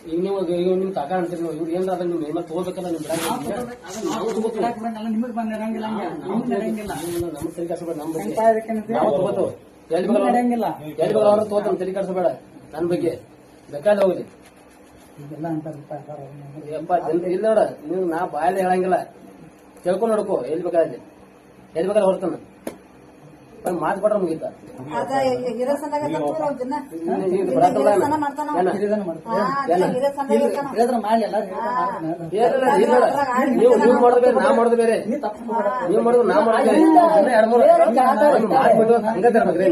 ಈಗ ನೀವು ನಿಮ್ ಕಾಕ ಅಂತೀರಿ ನೀವು ಇವ್ರು ಏನಾರ ನಿಮ್ ಏನಾರ ತಗೋಬೇಕಲ್ಲ ನಿಮ್ ನಿಮಗ್ ಬಂದಿರಂಗಿಲ್ಲ ನಮ್ ತಲೆ ಕಟ್ಸಬೇಡ ನಮ್ ಬಗ್ಗೆ ನಾವು ತಗೋತೇವೆ ಎಲ್ಲಿ ಬೇಕಾದ್ರೆ ಅವ್ರ ತಗೋತಾನ ತಲೆ ಕಟ್ಸಬೇಡ ನನ್ ಬಗ್ಗೆ ಬೇಕಾದ್ರೆ ಹೋಗ್ಲಿ ಇಲ್ಲ ನೋಡ ನೀವು ನಾ ಬಾಯಲ್ಲಿ ಹೇಳಂಗಿಲ್ಲ ಕೇಳ್ಕೊಂಡ್ ನೋಡ್ಕೋ ಎಲ್ಲಿ ಬೇಕಾದ್ರೆ ಹೊರ್ತಾನ ಮಾತು ಕೊಟ್ರ ಮುಗಿತ ನೀವು ಮಾಡೋದು ಬೇರೆ ನಾ ಮಾಡೋದು ಬೇರೆ ನೀವು ಮಾಡೋದು ನಾ ಮಾಡೋದು ಬೇರೆ ಹಂಗ ತರ್ಬೇಕ್ರಿ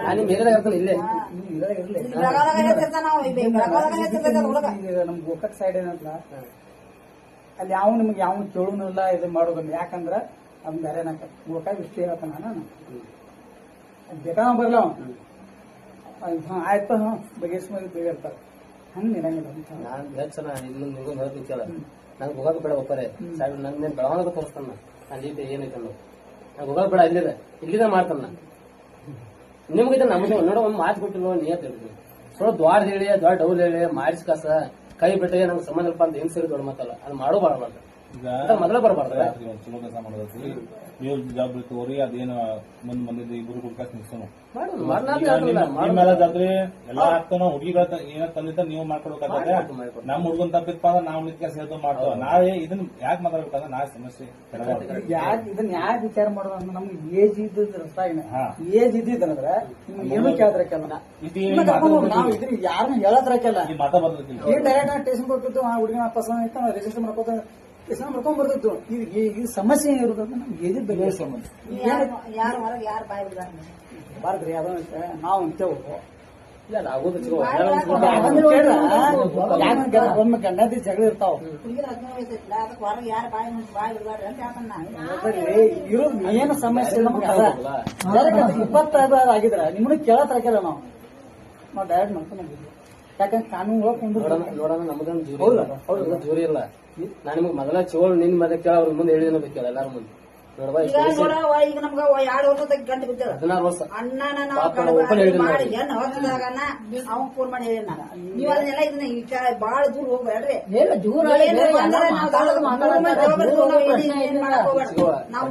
ನಾನು ಬೇರೆ ಇರ್ತಾನೆ ಇಲ್ಲೇ ನಮ್ ಗೋಕಾಕ್ ಸೈಡ್ ಏನಂತ ಅಲ್ಲಿ ಯಾವ ನಿಮ್ಗೆ ಯಾವ ಕೇಳುನಿಲ್ಲ ಇದು ಮಾಡೋದಿಲ್ಲ ಯಾಕಂದ್ರ ಅದ್ ಬೇರೆ ಗೋಕಾಕ್ ಇಷ್ಟ ಹೇಳ್ತಾನ ನಾನು ಬೇಕಾ ಬರ್ಲ ಆಯ್ತು ಬಗೆಸ್ಮಾಗಿ ಬೇಗಿರ್ತಾರ ಹಂಗ ಇರಂಗಿಲ್ಲ ನಾನ್ ಹೆಚ್ಚನ ಇಲ್ಲಿ ನಿಮ್ಗೂ ಹೇಳ್ತಿಲ್ಲ ನಂಗೆ ಹೋಗಕ್ ಬೇಡ ಒಪ್ಪರೆ ಸಾಹೇಬ್ ನನ್ ಬೆಳವಣಿಗೆ ತೋರಿಸ್ತಾನ ನಾನು ಇಲ್ಲಿ ಏನೈತೆ ಅನ್ನೋದು ನಂಗೆ ಹೋಗಕ್ ಬೇಡ ಇಲ್ಲಿದ ಮಾಡ್ತಾನ ನಿಮ್ಗಿದ ನಮ್ದು ನೋಡೋ ಒಂದ್ ಮಾತು ಕೊಟ್ಟಿಲ್ಲ ನೀ ಹೇಳ್ತೀನಿ ಸ್ವಲ್ಪ ದ್ವಾಡ್ ಹೇಳಿ ದೊಡ್ಡ ಡೌಲ್ ಹೇಳಿ ಮಾಡಿಸ್ ಕಾಸ ಕೈ ಬಿಟ್ಟಿಗೆ ನಮ್ಗೆ ಸಂಬಂಧ ಇಲ್ಪ ಅಂತ ಏನ್ ಸೇರಿ ದೊಡ್ಡ ಮಾತಲ್ಲ ಅದು ಮಾಡೋ ಬರಬಾರ್ದು ಮೊದಲೇ ಬರಬಾರ್ದು ಚಲೋ ಕೆಲಸ ಮಾಡೋದೈತಿ ನೀವು ಜವಾಬ್ದಾರಿ ತಗೋರಿ ಅದೇನು ಮುಂದೆ ಇಬ್ಬರು ಕುಡ್ಕಾಸ್ ನಿಲ್ಸೋನು ಜಾತ್ರೆ ಎಲ್ಲಾ ಆಗ್ತಾನೋ ಹುಡುಗಿಗಳ ಏನ ತಂದಿದ್ದ ನೀವು ಮಾಡ್ಕೊಡ್ಬೇಕಾದ್ರೆ ನಮ್ ಹುಡುಗನ್ ತಪ್ಪಿತ್ಪ ಅಂದ್ರೆ ನಾವು ಕೆಲಸ ಹೇಳ್ತಾ ಮಾಡ್ತಾವ ನಾವೇ ಇದನ್ನ ಯಾಕೆ ಮಾತಾಡ್ಬೇಕಂದ್ರೆ ನಾಳೆ ಸಮಸ್ಯೆ ಇದನ್ನ ಯಾಕೆ ವಿಚಾರ ಮಾಡೋದು ಅಂದ್ರೆ ನಮ್ಗೆ ಏಜ್ ಏಜ್ ಇದ್ದಿದ್ದಂದ್ರೆ ಏನು ಕೇಳ್ತಾರಕ್ಕೆಲ್ಲ ನಾವು ಇದನ್ನ ಯಾರನ್ನ ಹೇಳತ್ರಕ್ಕೆಲ್ಲ ಮಾತಾ ಬರ್ತೈತಿ ಡೈರೆಕ್ಟ್ ಸ್ಟೇಷನ್ ಕೊಟ್ಟಿದ್ದು ಆ ಹುಡುಗಿನ ಪಸಂದ್ ಆಯ್ತು ರಿಜಿಸ್ಟರ್ ಮಾಡ್ಕೋತ ಕೆಲಸ ಮಾಡ್ಕೊಂಡ್ ಬರ್ತಿತ್ತು ಈ ಸಮಸ್ಯೆ ಏನಿರೋದು ನಮ್ಗೆ ಏಜ್ ಬಗ್ಗೆ ಸಂಬಂಧ ಬಾರ್ದ್ರಿ ಅದ ನಾವು ಅಂತೇವು ಒಮ್ಮೆ ಗಂಡದಿ ಜಗಳ ಇರ್ತಾವ ಇರೋದು ಏನು ಸಮಸ್ಯೆ ನಮ್ಗೆ ಅದ 25 ಆಗಿದ್ರ ನಿಮ್ಮನ್ನ ಕೇಳತ್ ಹಾಕಿಲ್ಲ ನಾವು ಡೈರೆಕ್ಟ್ ಮಾಡ್ಕೊಂಡಿದ್ವಿ ಯಾಕಂದ್ರೆ ಕಾನೂನು ನೋಡೋಣ ನಮ್ಗೊಂದು ಜೂರಿ ಇಲ್ಲ ನಾನು ನಿಮ್ಗೆ ಮೊದಲ ಚೋಳು ನಿನ್ ಮದ ಕೇಳ ಅವ್ರ ಮುಂದೆ ಹೇಳಿದ ಬೇಕಲ್ಲ ಎಲ್ಲಾರ ಮುಂದೆ ಈಗ ನಮ್ಗ 2 ವರ್ಷದ ಗಂಟೆ ಬಿದ್ದ 16 ವರ್ಷ ಅವ್ನ್ ಫೋನ್ ಮಾಡಿ ಹೇಳಿ ನೀವ್ ಅದನ್ನೆಲ್ಲ ಇದನ್ನ ಬಾಳ ದೂರ ಹೋಗ್ಬೇಡ್ರಿ ನಾವು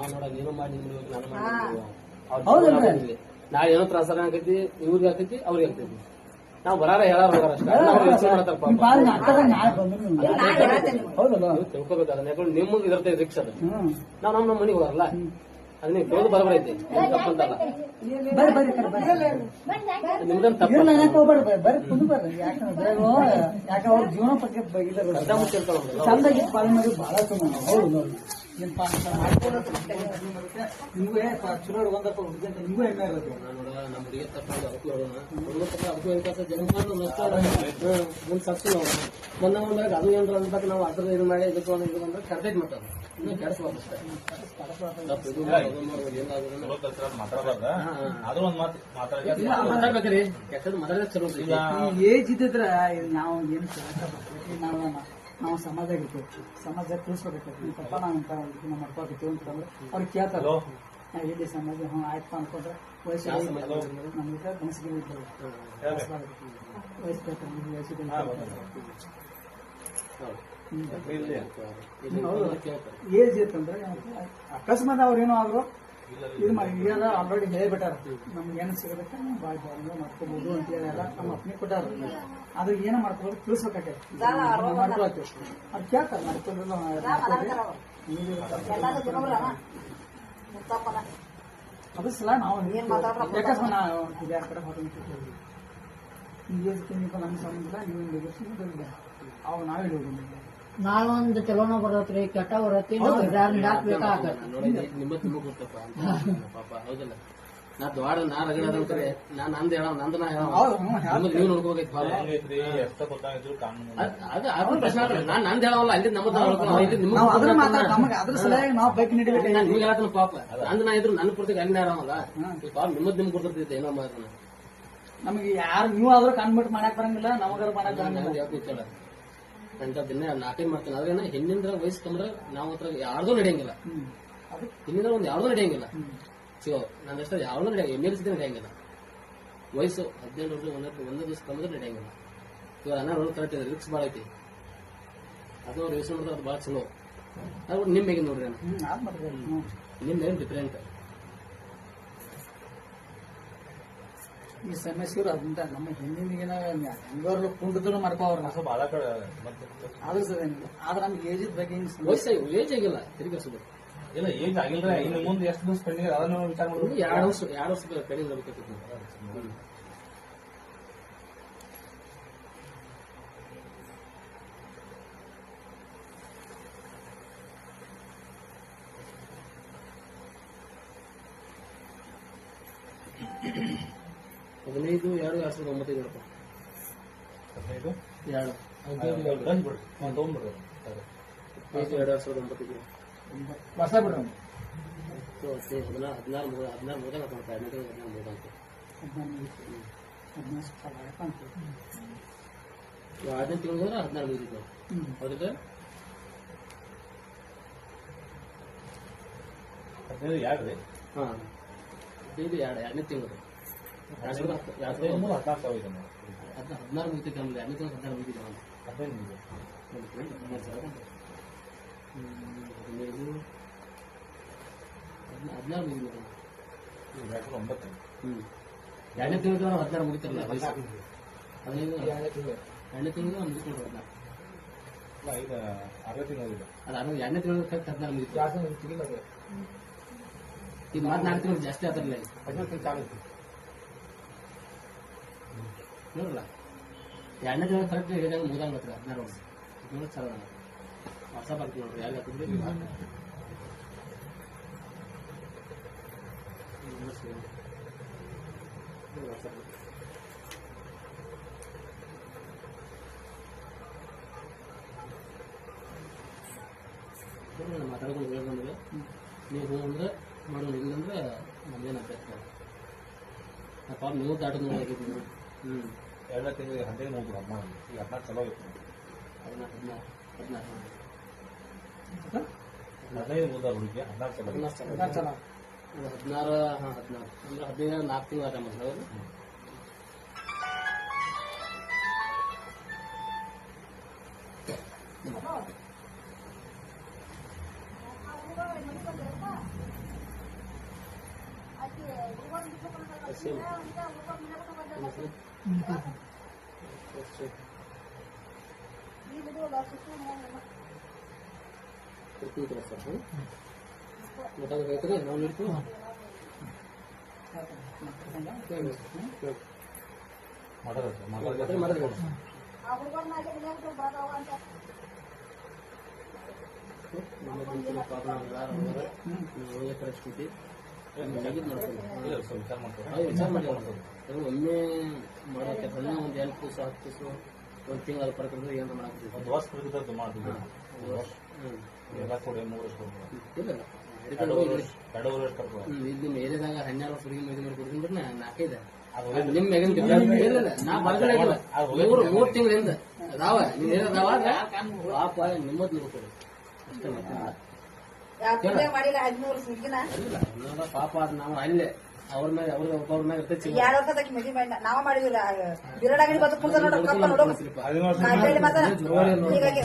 ನೋಡ ನೀನು ಮಾಡಿ ನಾನು ನಾಳೆ ಏನೋ ತ್ರಾಸ ಆಕೈತಿ ಇವ್ರಿಗೆ ಆಕೈತಿ ಅವ್ರಿಗೆ ಆಗ್ತೈತಿ ನಾವು ಬರಾರ ಹೇಳಾರ ತಿಳ್ಕೊಬೇಕು ಅದನ್ನ ಯಾಕಂದ್ರೆ ನಿಮ್ಗೆ ಇರುತ್ತೆ ರಿಕ್ಷಾ ಅದು ನಾವು ನಮ್ಮ ಮನೆಗೆ ಹೋಗಾರಲ್ಲ ಅದ್ ನೀವು ಕೇಳೋದು ಬರಬರ ಐತಿ ತಪ್ಪಂತಲ್ಲ ನಿಮ್ದನ್ ತಪ್ಪು ಯಾಕೆ ಅವ್ರ ಜೀವನ ಬಗ್ಗೆ ಚಂದಾಗಿ ಪಾಲನೆ ಮಾಡಿ ಬಹಳ ಹೌದು ನಿಮ್ಗೆ ಚಲೋ ಬಂದಪ್ಪ ಹುಡುಗಿ ಅಂತ ನಿಮ್ಗೂ ಹೆಮ್ಮೆ ಇರುತ್ತೆ ನಮ್ಮ ಹುಡುಗಿ ತಪ್ಪ ಅದಕ್ಕೂ ಹುಡುಗ ತಪ್ಪ ಅದಕ್ಕೂ ಹೇಳ್ತಾರೆ ಜನ ಮುಂದೆ ಸಕ್ಸು ನಾವು ಬಂದಾಗ ಅದು ಏನ್ರ ಅಂದಾಗ ನಾವು ಅದ್ರ ಇದು ಮಾಡಿ ಇದಕ್ಕೆ ಅಂದ್ರೆ ಕರ್ತೈತಿ ಮಾತಾಡ ಇನ್ನು ಕೆಡಿಸ್ಬಾರ್ದು ಮಾತಾಡ್ಬೇಕ್ರಿ ಕೆಟ್ಟದ್ದು ಮಾತಾಡಿದ್ರೆ ಚಲೋ ಏಜ್ ಇದ್ದಿದ್ರ ನಾವು ಏನು ನಾವು ಸಮಾಜ ಇರ್ತೇವೆ ಸಮಾಜ ತಿಳಿಸ್ಕೊಬೇಕು ಪಪ್ಪ ನಾನಂತ ಇದನ್ನ ಮಾಡ್ಕೊಳ್ತೀವಿ ಅಂತಂದ್ರೆ ಅವ್ರಿಗೆ ಕೇಳ್ತಾರೆ ನಾವು ಎಲ್ಲಿ ಸಮಾಜ ಆಯ್ತು ಅನ್ಕೊಂಡ್ರೆ ವಯಸ್ಸು ನಮ್ಗೆ ಮನಸ್ಸಿಗೆ ಏಜ್ ಇತ್ತಂದ್ರೆ ಅಕಸ್ಮಾತ್ ಅವ್ರೇನೋ ಆದ್ರು ಇದು ಈಗ ಆಲ್ರೆಡಿ ಹೇಳ್ಬಿಟ್ಟಾರ ನಮ್ಗೆ ಏನು ಸಿಗಬೇಕು ಬಾಯ್ ಬಾಂಗ್ ಮಾಡ್ಕೋಬಹುದು ಅಂತ ಹೇಳಿ ಎಲ್ಲ ನಮ್ಮ ಅಪ್ಪನಿ ಕೊಟ್ಟಾರ ಅದು ಏನೋ ಮಾಡ್ಕೋಬೋದು ತಿಳಿಸ್ಬೇಕಾಗ್ತದೆ ಮಾಡ್ಕೊಳಕ್ಕೆ ಅದು ಕೇಳ್ತಾರೆ ಮಾಡ್ಕೊಂಡ್ರು ಅದು ಸಲ ನಾವು ಯಾಕಸ್ಮಾತ್ ನಾವು ಯಾರ ಕಡೆ ಹೊರಗೆ ನಮ್ಗೆ ಸಂಬಂಧ ನೀವು ಅವು ನಾವೇ ಹೋಗಿ ನಾವೊಂದು ಚಲೋನ ಬರತ್ರಿ ಕೆಟ್ಟ ಬರತ್ತಿ ನಿಮ್ಮ ತುಂಬ ಗೊತ್ತಪ್ಪ ಪಾಪ ಹೌದಲ್ಲ ನಾ ದ್ವಾಡ ನಾ ರಗಡ ನಾನ್ ನಂದ್ ಹೇಳ ನಂದ ನಾ ಹೇಳ ನೀವು ನೋಡ್ಕೋಬೇಕು ಅದು ಪ್ರಶ್ನೆ ನಾನ್ ನಂದ್ ಹೇಳವಲ್ಲ ಅಲ್ಲಿ ನಿಮ್ಗೆ ಹೇಳ್ತಾನ ಪಾಪ ನಂದ್ ನಾ ಇದ್ರು ನನ್ನ ಪೂರ್ತಿ ಅಲ್ಲಿ ಆರಾಮಲ್ಲ ಪಾಪ ನಿಮ್ಮದ್ ಕೊಡ್ತಿದ್ದೆ ಏನೋ ಮಾತ್ರ ನಮಗೆ ಯಾರು ನೀವು ಆದ್ರೂ ಕನ್ಬಿಟ್ಟು ಮಾಡಕ್ ಬರಂಗಿಲ್ಲ ನಮಗಾರು ಮಾಡಕ್ ಬರಂಗಿಲ್ಲ ಅಂತ ದಿನ 4 ಮಾಡ್ತೀನಿ ಆದ್ರೆ ಹೆಣ್ಣಿಂದ ವಯಸ್ಸು ಕಮ್ಮರ ನಾವು ಹತ್ರ ಯಾರ್ದು ನಡೆಯಂಗಿಲ್ಲ. ಅದು ಹೆಣ್ಣಿಂದ ಒಂದು ಯಾವ್ದು ನಡೆಯಂಗಿಲ್ಲ. ಸಿಗೋ ನನ್ನ ಅಷ್ಟ ಯಾವ್ದು ನಡೆಯ ಎಮ್ಮೆಲ್ಸಿದ್ರೆ ನಡೆಯಂಗಿಲ್ಲ. ವಯಸ್ಸು 17 ವರ್ಷ ಒಂದೇ ದಿವಸ ಕಮ್ಮದ್ರೆ ನಡೆಯಂಗಿಲ್ಲ. ಇವಾಗ ಅನ್ನ ಕರೆಕ್ಟ್ ಇದೆ, ರಿಕ್ಸ್ ಭಾಳ ಐತಿ. ಅದು ಅವ್ರು ಯೋಚನೆ ಮಾಡಿದ್ರೆ ಅದು ಭಾಳ ಚಲೋ. ಅದು ನಿಮ್ಮ ಹೇಗೆ ನೋಡ್ರಿ ನಾನು ಆದ್ ಮಾಡ್ತಾರೆ. ನಿಮ್ಮ ಏನು ಡಿಫ್ರೆಂಟ್. ಈ ಸಮಸ್ಯೆರು ಅದಂತ ನಮ್ಮ ಹಿಂದಿನ ಹೆಂಗವ್ರು ಕುಂಡಿದ್ರು ಮಾಡ್ಕೋವ್ರ ಸ್ವಲ್ಪ ಬಾಳ ಕಡೆ ಮತ್ತೆ ಆದ್ರೂ ಸದೇನಿಲ್ಲ. ಆದ್ರೆ ನಮ್ಗೆ ಏಜಿದ ಬಗ್ಗೆ ಹಿಂಗ್ ವಯಸ್ಸು ಏಜ್ ಆಗಿಲ್ಲ ತಿರುಗಿಸೋದು. ಇಲ್ಲ ಏಜ್ ಆಗಿಲ್ರ. ಇನ್ನು ಮುಂದೆ ಎಷ್ಟು ದಿವಸ ಪೆಂಡಿಂಗ್ ಅದನ್ನ ವಿಚಾರ ಮಾಡೋದು. 2 ವರ್ಷ ಕಡಿಮೆ ಬರ್ಬೇಕಾಗ್ತದೆ. ಹದಿನೈದು 2/2009 ರೂಪಾಯಿ. 15 2 ತಂದ್ಬಿಡ್ರಿ. ತೊಗೊಂಡ್ಬಿಡ್ರಿ. 2/2009 ವರ್ಷ ಬಿಡ್ರಿ. 16 ಮುಗಿದಾಗ ಹಾಕೊಂಡ್ರೆ 15 ಮುಗಿದಂತೆ 15 ತಿಂಗಳು 16 ಮುಗಿದಿದ್ದು. ಹೌದಿಲ್ಲ? 15 ಯಾರು ರೀ? ಹಾ 15 2ನೇ ತಿಂಗಳು 14,000 ಇದೆ ನೋಡಿ. 16 ಮುಗಿತಿದ್ದೆ ನಮ್ದು 2ನೇ ತಿಂಗಳು 16 ಮುಗಿದಿದ್ದೆ ನಾವು. 15 ಇದೆ. 16 ಮುಗಿದಿದ್ದು. 9. 2ನೇ ತಿಂಗಳು 16 ಮುಗಿತಿರಲ್ಲ ವಯಸ್ಸು. 2ನೇ ತಿಂಗಳು ಮುಗಿಸ್ಕೊಂಡು 16. 6 ತಿಂಗಳಿದೆ. ಅದು 2ನೇ ತಿಂಗಳು ಕರೆಕ್ಟ್ 16 ಮುಗಿತು. ಈಗ 4 ತಿಂಗಳು ಜಾಸ್ತಿ ಆಗ್ತಿರಲಿಲ್ಲ. ನೋಡಲ್ಲ 2ನೇ ತಿಂಗಳು ಕರೆಕ್ಟ್ ಹೇಳಿದಾಗ ಮುಗಿದಂಗ 16 ವರ್ಷ ನೋಡಿ ಚಲೋ. ವಾಟ್ಸಪ್ ಆಗ್ತೀವಿ ನೋಡ್ರಿ ಯಾರು ಹಾಕಿದ್ರಿ ಮಾತಾಡ್ಕೊಂಡು ಹೇಳ್ಕೊಂಡ್ರೆ ನೀವು ಹೂ ಅಂದ್ರೆ ಮಾಡೋಣ, ಇಲ್ಲಂದ್ರೆ ನಮ್ಗೇನು ಅಭ್ಯಾಸ ಪಾಪ ನೀವು ದಾಟದ ನೋಡಿದ್ದೀವಿ. 2 ತಿಂಗಳಿಗೆ 15 ಮುಗಿದ್ರು 14. ಈಗ 14 ಚಲೋ ಇತ್ತು. 16 15 ಮುಗಿದ ಹುಡುಗಿ 14 ಚಲೋ ಇತ್ತು. 16 16 ಅಂದ್ರೆ 15 4 ತಿಂಗಳು ಆಟ ಮಾಡ್ತಾರೆ ಅವರು. ನಾವು ನೋಡ್ತೀವಿ ಪರಿಸ್ಥಿತಿ ವಿಚಾರ ಮಾಡ್ತಾರೆ. ವಿಚಾರ ಮಾಡಿ ಒಮ್ಮೆ ಮಾಡೋಕೆ ಒಂದು 8 ದಿವಸ 10 ದಿವಸ 1 ತಿಂಗಳ ಪರಕಂದ್ರೆ ಏನು ಮಾಡಾಕ್ತೀವಿ. 1 ವರ್ಷ ಬಿಡ್ತದ್ದು ಮಾಡ್ತೀವಿ. 1 ವರ್ಷ ಎಲ್ಲ ಕೊಡಿ 3 ವರ್ಷ ಕೊಡ್ಬೋದು. ಇಲ್ಲ 2 ವರ್ಷ ಕರ್ಕೊಂಡು ಇಲ್ಲಿ ಮೇಲೆದಾಗ 12 ವರ್ಷ ಹುಡುಗಿ ಮದುವೆ ಮಾಡಿ ಕೊಡ್ತೀನಿ 4 ಇದೆ. ನಿಮ್ ಮೆಗನ್ ನಾ ಬರಗಡೆ 3 ತಿಂಗಳಿಂದ ಅದಾವ ನೀವು ಏನದಾವ ಪಾಪ ನಿಮ್ಮದ್ ನೀವು ಕೊಡಿ ಅಷ್ಟೇ. ಮಾಡಿಲ್ಲ 13 ವರ್ಷ ಹುಡುಗಿನ ಇಲ್ಲ ಪಾಪ ಅದು ನಾವು ಅಲ್ಲೇ ಅವ್ರ ಮೇಲೆ ಒಬ್ಬವ್ರ ಮೇಲೆ ಇರ್ತೈತಿ. 2 ವರ್ಷದಕ್ಕೆ ಮದುವೆ ಮಾಡಿ ನಾವ ಮಾಡಿದಿಲ್ಲ. ಬಿರಡಾಗಡಿ ಬದುಕು ನೋಡೋ ಹದಿನೇಳು ಹೀಗಾಗಿ